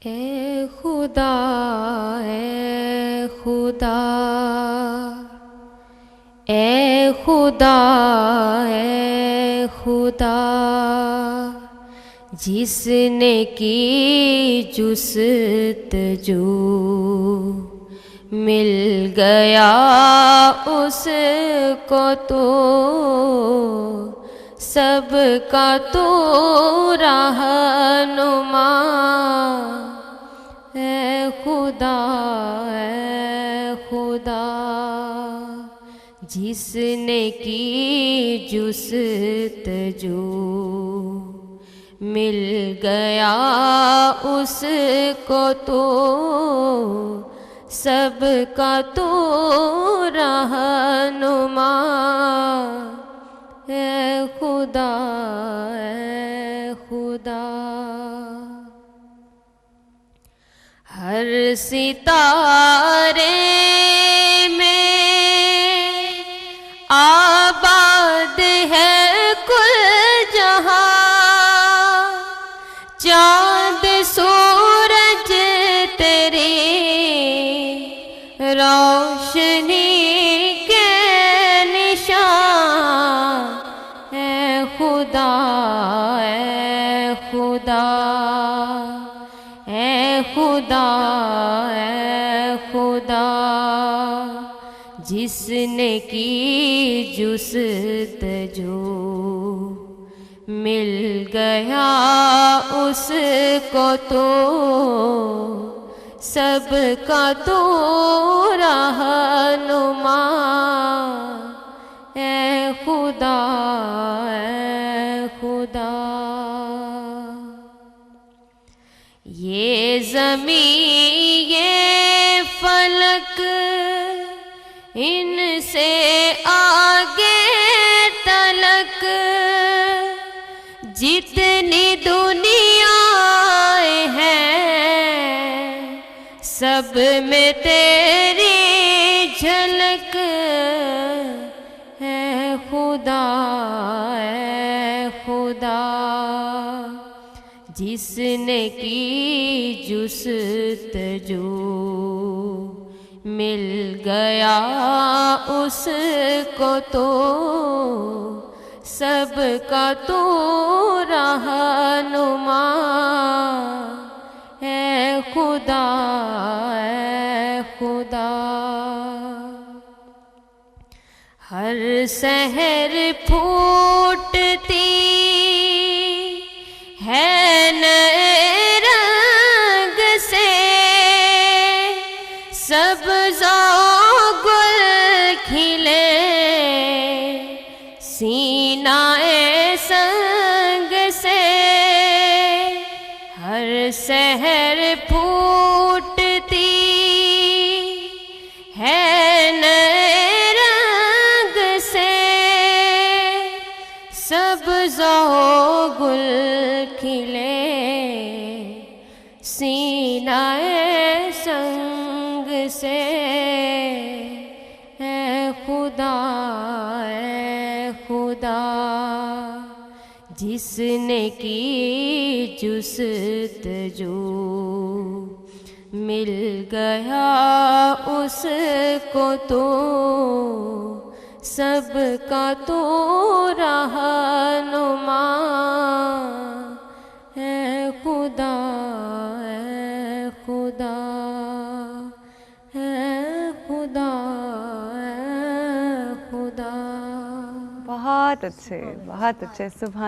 ए खुदा, ए खुदा, ए खुदा, ए खुदा, जिसने की जुस्तजू मिल गया उसको तो सबका तो रहनुमा। ए खुदा, ए खुदा, जिसने की जुस्तजू मिल गया उसको तो सबका तो रहनुमा। ए खुदा, ए खुदा, हर सितारे में आबाद है कुल जहां, चाँद सूरज तेरी रोशनी के निशान। ए खुदा, ए खुदा, ए खुदा, ए खुदा, जिसने की जुस्तजू मिल गया उसको तो सबका तो रहनुमा। ए खुदा, ए खुदा, ये ज़मीं ये फलक इनसे आगे तलक जितनी दुनियाएं हैं सब में तेरी झलक। है खुदा, है खुदा, जिसने की जुस्तजू मिल गया उसको तो सबका तो रहनुमा। है खुदा, है खुदा, हर सहर फूटती है नए रंग से, सब्ज़ा गुल खिले सीनाए संग से। हर सहर फूटती है नए रंग से, सब्ज़ा गुल खिले सीनाए संग से। है खुदा, है खुदा, जिसने की जुस्तजू मिल गया उसको तो सबका तो रहनुमा। है खुदा, है खुदा, है खुदा, है खुदा। बहुत अच्छे, बहुत अच्छे। सुभान